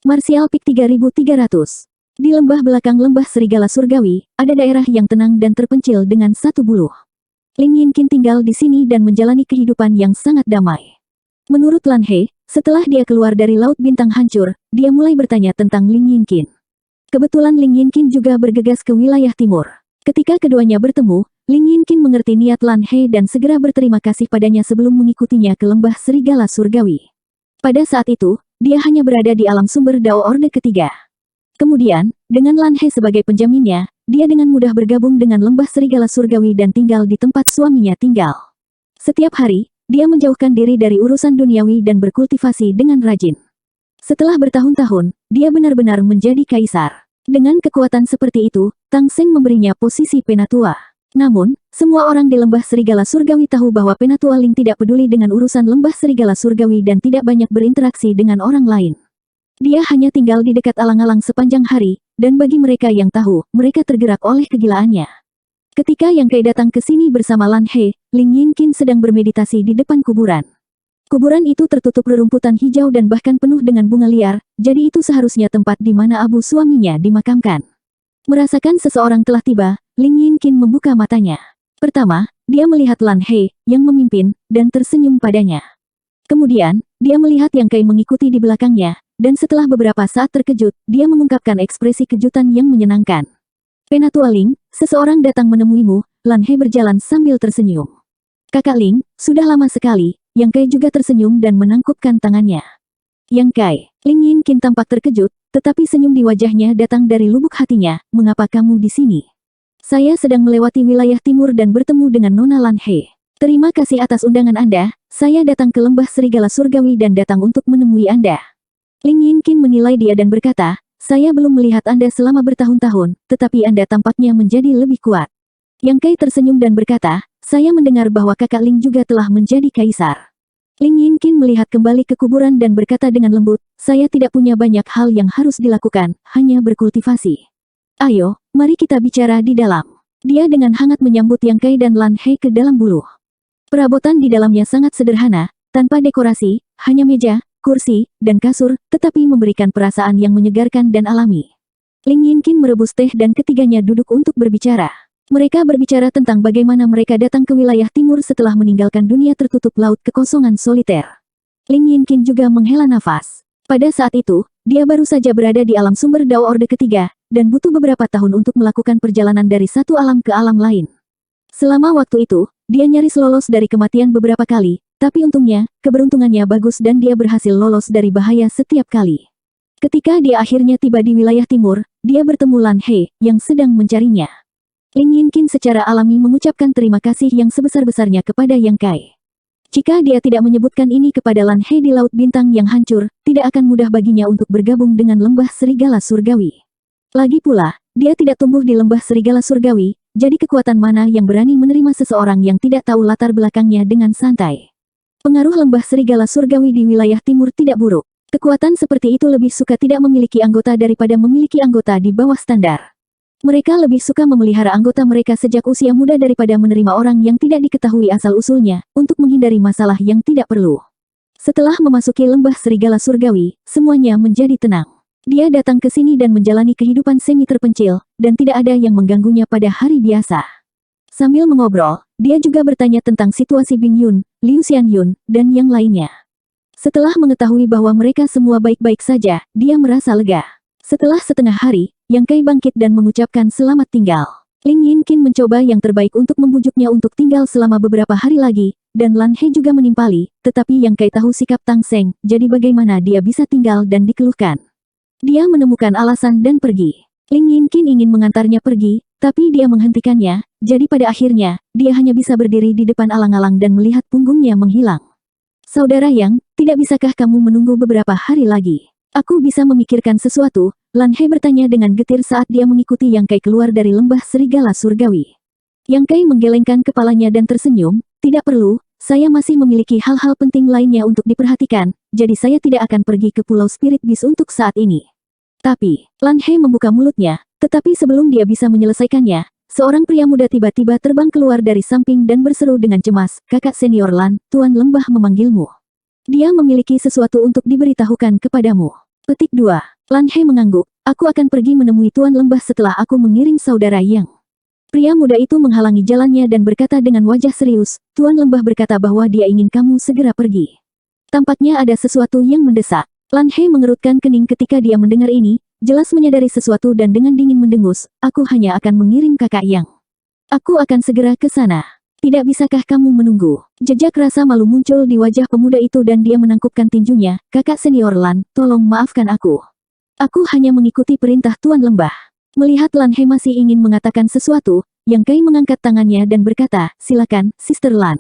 Martial Peak 3300. Di lembah belakang lembah serigala surgawi, ada daerah yang tenang dan terpencil dengan satu buluh. Ling Yinqin tinggal di sini dan menjalani kehidupan yang sangat damai. Menurut Lan He, setelah dia keluar dari Laut Bintang Hancur, dia mulai bertanya tentang Ling Yinqin. Kebetulan Ling Yinqin juga bergegas ke wilayah timur. Ketika keduanya bertemu, Ling Yinqin mengerti niat Lan He dan segera berterima kasih padanya sebelum mengikutinya ke lembah serigala surgawi. Pada saat itu, dia hanya berada di alam sumber Dao Orde ketiga. Kemudian, dengan Lan He sebagai penjaminnya, dia dengan mudah bergabung dengan lembah serigala surgawi dan tinggal di tempat suaminya tinggal. Setiap hari, dia menjauhkan diri dari urusan duniawi dan berkultivasi dengan rajin. Setelah bertahun-tahun, dia benar-benar menjadi kaisar. Dengan kekuatan seperti itu, Tang Seng memberinya posisi penatua. Namun, semua orang di lembah serigala surgawi tahu bahwa penatua Ling tidak peduli dengan urusan lembah serigala surgawi dan tidak banyak berinteraksi dengan orang lain. Dia hanya tinggal di dekat alang-alang sepanjang hari, dan bagi mereka yang tahu, mereka tergerak oleh kegilaannya. Ketika Yang Kai datang ke sini bersama Lan He, Ling Yinqin sedang bermeditasi di depan kuburan. Kuburan itu tertutup rerumputan hijau dan bahkan penuh dengan bunga liar, jadi itu seharusnya tempat di mana abu suaminya dimakamkan. Merasakan seseorang telah tiba, Ling Yinqin membuka matanya. Pertama, dia melihat Lan He, yang memimpin, dan tersenyum padanya. Kemudian, dia melihat Yang Kai mengikuti di belakangnya, dan setelah beberapa saat terkejut, dia mengungkapkan ekspresi kejutan yang menyenangkan. Penatua Ling, seseorang datang menemuimu, Lan He berjalan sambil tersenyum. Kakak Ling, sudah lama sekali, Yang Kai juga tersenyum dan menangkupkan tangannya. Yang Kai, Ling Yinqin tampak terkejut, tetapi senyum di wajahnya datang dari lubuk hatinya, mengapa kamu di sini? Saya sedang melewati wilayah timur dan bertemu dengan Nona Lan He. Terima kasih atas undangan Anda, saya datang ke lembah serigala surgawi dan datang untuk menemui Anda. Ling Yinqin menilai dia dan berkata, saya belum melihat Anda selama bertahun-tahun, tetapi Anda tampaknya menjadi lebih kuat. Yang Kai tersenyum dan berkata, saya mendengar bahwa kakak Ling juga telah menjadi kaisar. Ling Yinqin melihat kembali ke kuburan dan berkata dengan lembut, saya tidak punya banyak hal yang harus dilakukan, hanya berkultivasi. Ayo, mari kita bicara di dalam. Dia dengan hangat menyambut Yang Kai dan Lan He ke dalam buluh. Perabotan di dalamnya sangat sederhana, tanpa dekorasi, hanya meja, kursi, dan kasur, tetapi memberikan perasaan yang menyegarkan dan alami. Ling Yinqin merebus teh dan ketiganya duduk untuk berbicara. Mereka berbicara tentang bagaimana mereka datang ke wilayah timur setelah meninggalkan dunia tertutup laut kekosongan soliter. Ling Yinqin juga menghela nafas. Pada saat itu, dia baru saja berada di alam sumber Dao Orde ketiga, dan butuh beberapa tahun untuk melakukan perjalanan dari satu alam ke alam lain. Selama waktu itu, dia nyaris lolos dari kematian beberapa kali, tapi untungnya, keberuntungannya bagus dan dia berhasil lolos dari bahaya setiap kali. Ketika dia akhirnya tiba di wilayah timur, dia bertemu Lan He, yang sedang mencarinya. Ling Yinqin secara alami mengucapkan terima kasih yang sebesar-besarnya kepada Yang Kai. Jika dia tidak menyebutkan ini kepada Lan He di Laut Bintang yang hancur, tidak akan mudah baginya untuk bergabung dengan lembah serigala surgawi. Lagi pula, dia tidak tumbuh di lembah serigala surgawi, jadi kekuatan mana yang berani menerima seseorang yang tidak tahu latar belakangnya dengan santai. Pengaruh lembah serigala surgawi di wilayah timur tidak buruk. Kekuatan seperti itu lebih suka tidak memiliki anggota daripada memiliki anggota di bawah standar. Mereka lebih suka memelihara anggota mereka sejak usia muda daripada menerima orang yang tidak diketahui asal-usulnya, untuk menghindari masalah yang tidak perlu. Setelah memasuki lembah serigala surgawi, semuanya menjadi tenang. Dia datang ke sini dan menjalani kehidupan semi terpencil, dan tidak ada yang mengganggunya pada hari biasa. Sambil mengobrol, dia juga bertanya tentang situasi Bing Yun, Liu Xianyun, dan yang lainnya. Setelah mengetahui bahwa mereka semua baik-baik saja, dia merasa lega. Setelah setengah hari, Yang Kai bangkit dan mengucapkan selamat tinggal. Ling Yinqin mencoba yang terbaik untuk membujuknya untuk tinggal selama beberapa hari lagi, dan Lan He juga menimpali, tetapi Yang Kai tahu sikap Tang Seng, jadi bagaimana dia bisa tinggal dan dikeluhkan. Dia menemukan alasan dan pergi. Ling Yinqin ingin mengantarnya pergi, tapi dia menghentikannya, jadi pada akhirnya, dia hanya bisa berdiri di depan alang-alang dan melihat punggungnya menghilang. Saudara Yang, tidak bisakah kamu menunggu beberapa hari lagi? Aku bisa memikirkan sesuatu, Lan He bertanya dengan getir saat dia mengikuti Yang Kai keluar dari lembah serigala surgawi. Yang Kai menggelengkan kepalanya dan tersenyum, tidak perlu, saya masih memiliki hal-hal penting lainnya untuk diperhatikan, jadi saya tidak akan pergi ke Pulau Spirit Beast untuk saat ini. Tapi, Lan He membuka mulutnya, tetapi sebelum dia bisa menyelesaikannya, seorang pria muda tiba-tiba terbang keluar dari samping dan berseru dengan cemas, kakak senior Lan, Tuan Lembah memanggilmu. Dia memiliki sesuatu untuk diberitahukan kepadamu. Petik 2. Lan He mengangguk, aku akan pergi menemui Tuan Lembah setelah aku mengirim saudara Yang. Pria muda itu menghalangi jalannya dan berkata dengan wajah serius, Tuan Lembah berkata bahwa dia ingin kamu segera pergi. Tampaknya ada sesuatu yang mendesak. Lan He mengerutkan kening ketika dia mendengar ini, jelas menyadari sesuatu dan dengan dingin mendengus, aku hanya akan mengirim kakak Yang. Aku akan segera ke sana. Tidak bisakah kamu menunggu? Jejak rasa malu muncul di wajah pemuda itu dan dia menangkupkan tinjunya, kakak senior Lan, tolong maafkan aku. Aku hanya mengikuti perintah Tuan Lembah. Melihat Lan He masih ingin mengatakan sesuatu, Yang Kai mengangkat tangannya dan berkata, silakan, Sister Lan.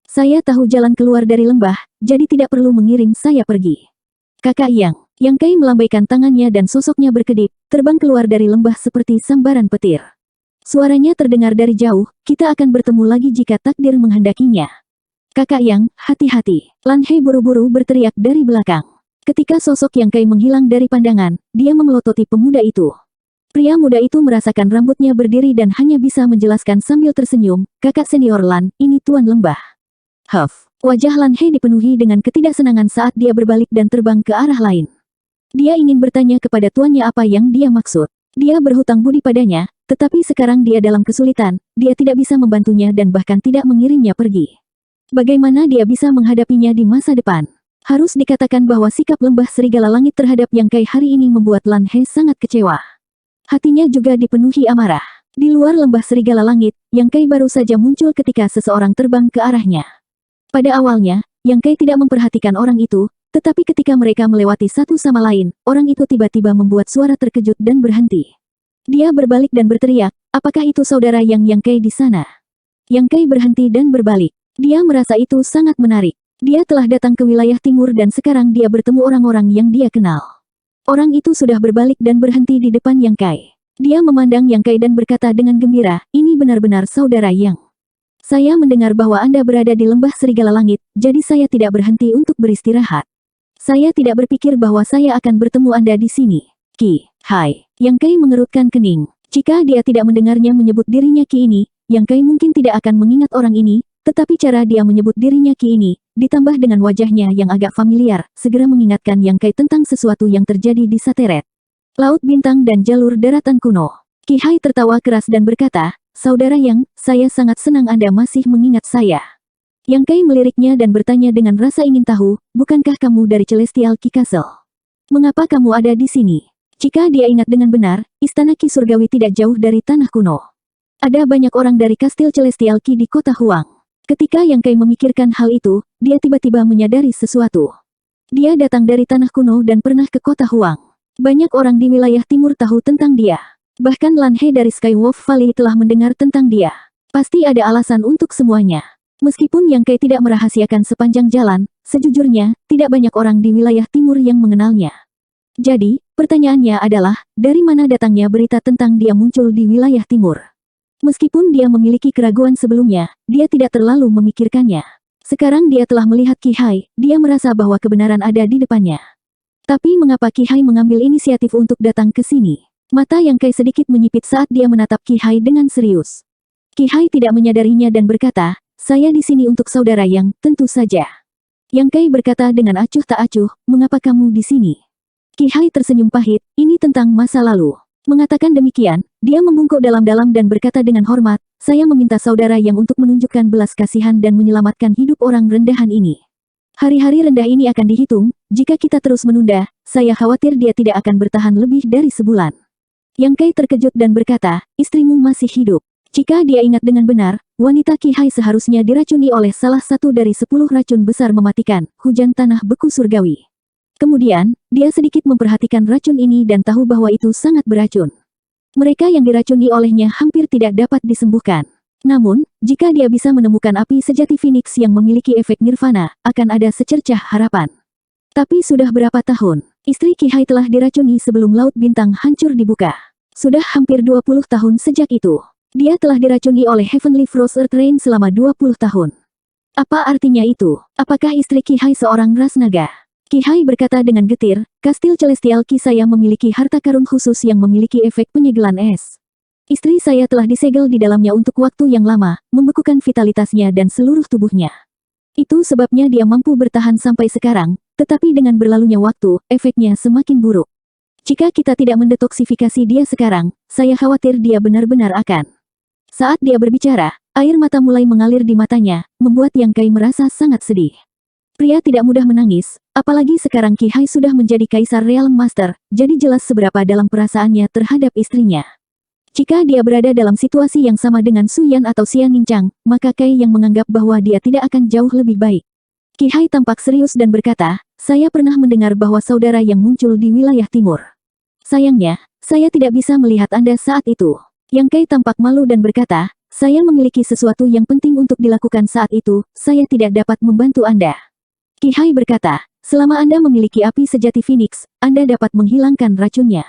Saya tahu jalan keluar dari lembah, jadi tidak perlu mengirim saya pergi. Kakak Yang Kai melambaikan tangannya dan sosoknya berkedip, terbang keluar dari lembah seperti sambaran petir. Suaranya terdengar dari jauh, kita akan bertemu lagi jika takdir menghendakinya. Kakak Yang, hati-hati. Lan He buru-buru berteriak dari belakang. Ketika sosok Yang Kai menghilang dari pandangan, dia memelototi pemuda itu. Pria muda itu merasakan rambutnya berdiri dan hanya bisa menjelaskan sambil tersenyum, kakak senior Lan, ini Tuan Lembah. Huff. Wajah Lan He dipenuhi dengan ketidaksenangan saat dia berbalik dan terbang ke arah lain. Dia ingin bertanya kepada tuannya apa yang dia maksud. Dia berhutang budi padanya, tetapi sekarang dia dalam kesulitan, dia tidak bisa membantunya dan bahkan tidak mengirimnya pergi. Bagaimana dia bisa menghadapinya di masa depan? Harus dikatakan bahwa sikap lembah serigala langit terhadap Yang Kai hari ini membuat Lan He sangat kecewa. Hatinya juga dipenuhi amarah. Di luar lembah serigala langit, Yang Kai baru saja muncul ketika seseorang terbang ke arahnya. Pada awalnya, Yang Kai tidak memperhatikan orang itu, tetapi ketika mereka melewati satu sama lain, orang itu tiba-tiba membuat suara terkejut dan berhenti. Dia berbalik dan berteriak, apakah itu saudara Yang Kai di sana? Yang Kai berhenti dan berbalik. Dia merasa itu sangat menarik. Dia telah datang ke wilayah timur dan sekarang dia bertemu orang-orang yang dia kenal. Orang itu sudah berbalik dan berhenti di depan Yang Kai. Dia memandang Yang Kai dan berkata dengan gembira, ini benar-benar saudara Yang. Saya mendengar bahwa Anda berada di lembah serigala langit, jadi saya tidak berhenti untuk beristirahat. Saya tidak berpikir bahwa saya akan bertemu Anda di sini. Ki, hai. Yang Kai mengerutkan kening. Jika dia tidak mendengarnya menyebut dirinya Ki ini, Yang Kai mungkin tidak akan mengingat orang ini, tetapi cara dia menyebut dirinya Ki ini, ditambah dengan wajahnya yang agak familiar, segera mengingatkan Yang Kai tentang sesuatu yang terjadi di Sateret. Laut Bintang dan Jalur Daratan Kuno. Ki Hai tertawa keras dan berkata, Saudara Yang, saya sangat senang Anda masih mengingat saya. Yang Kai meliriknya dan bertanya dengan rasa ingin tahu, bukankah kamu dari Celestial Ki Castle? Mengapa kamu ada di sini? Jika dia ingat dengan benar, Istana Ki Surgawi tidak jauh dari Tanah Kuno. Ada banyak orang dari Kastil Celestial Ki di kota Huang. Ketika Yang Kai memikirkan hal itu, dia tiba-tiba menyadari sesuatu. Dia datang dari Tanah Kuno dan pernah ke kota Huang. Banyak orang di wilayah timur tahu tentang dia. Bahkan Lan He dari Skywolf Valley telah mendengar tentang dia. Pasti ada alasan untuk semuanya. Meskipun Yang Kai tidak merahasiakan sepanjang jalan, sejujurnya, tidak banyak orang di wilayah timur yang mengenalnya. Jadi, pertanyaannya adalah, dari mana datangnya berita tentang dia muncul di wilayah timur? Meskipun dia memiliki keraguan sebelumnya, dia tidak terlalu memikirkannya. Sekarang dia telah melihat Ki Hai, dia merasa bahwa kebenaran ada di depannya. Tapi mengapa Ki Hai mengambil inisiatif untuk datang ke sini? Mata Yang Kai sedikit menyipit saat dia menatap Ki Hai dengan serius. Ki Hai tidak menyadarinya dan berkata, saya di sini untuk saudara Yang, tentu saja. Yang Kai berkata dengan acuh tak acuh, mengapa kamu di sini? Ki Hai tersenyum pahit, ini tentang masa lalu. Mengatakan demikian, dia membungkuk dalam-dalam dan berkata dengan hormat, saya meminta saudara Yang untuk menunjukkan belas kasihan dan menyelamatkan hidup orang rendahan ini. Hari-hari rendah ini akan dihitung, jika kita terus menunda, saya khawatir dia tidak akan bertahan lebih dari sebulan. Yang Kai terkejut dan berkata, istrimu masih hidup. Jika dia ingat dengan benar, wanita Ki Hai seharusnya diracuni oleh salah satu dari 10 racun besar mematikan, hujan tanah beku surgawi. Kemudian, dia sedikit memperhatikan racun ini dan tahu bahwa itu sangat beracun. Mereka yang diracuni olehnya hampir tidak dapat disembuhkan. Namun, jika dia bisa menemukan api sejati Phoenix yang memiliki efek nirvana, akan ada secercah harapan. Tapi sudah berapa tahun, istri Ki Hai telah diracuni sebelum Laut Bintang hancur dibuka. Sudah hampir 20 tahun sejak itu. Dia telah diracuni oleh Heavenly Frost Earth Rain selama 20 tahun. Apa artinya itu? Apakah istri Ki Hai seorang ras naga? Ki Hai berkata dengan getir, Kastil Celestial Ki saya memiliki harta karun khusus yang memiliki efek penyegelan es. Istri saya telah disegel di dalamnya untuk waktu yang lama, membekukan vitalitasnya dan seluruh tubuhnya. Itu sebabnya dia mampu bertahan sampai sekarang, Tetapi dengan berlalunya waktu, efeknya semakin buruk. Jika kita tidak mendetoksifikasi dia sekarang, saya khawatir dia benar-benar akan. Saat dia berbicara, air mata mulai mengalir di matanya, membuat Yang Kai merasa sangat sedih. Pria tidak mudah menangis, apalagi sekarang Qi Hai sudah menjadi Kaisar Realm Master, jadi jelas seberapa dalam perasaannya terhadap istrinya. Jika dia berada dalam situasi yang sama dengan Su Yan atau Xian Ningchang, maka Kai yang menganggap bahwa dia tidak akan jauh lebih baik. Qi Hai tampak serius dan berkata, saya pernah mendengar bahwa saudara yang muncul di wilayah timur. Sayangnya, saya tidak bisa melihat Anda saat itu. Yang Kai tampak malu dan berkata, saya memiliki sesuatu yang penting untuk dilakukan saat itu, saya tidak dapat membantu Anda. Qi Hai berkata, selama Anda memiliki api sejati Phoenix, Anda dapat menghilangkan racunnya.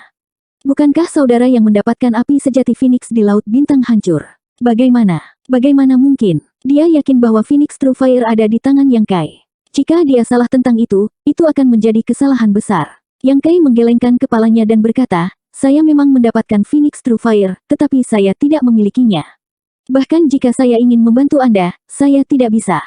Bukankah saudara yang mendapatkan api sejati Phoenix di Laut Bintang hancur? Bagaimana? Bagaimana mungkin? Dia yakin bahwa Phoenix True Fire ada di tangan Yang Kai. Jika dia salah tentang itu akan menjadi kesalahan besar. Yang Kai menggelengkan kepalanya dan berkata, saya memang mendapatkan Phoenix True Fire, tetapi saya tidak memilikinya. Bahkan jika saya ingin membantu Anda, saya tidak bisa.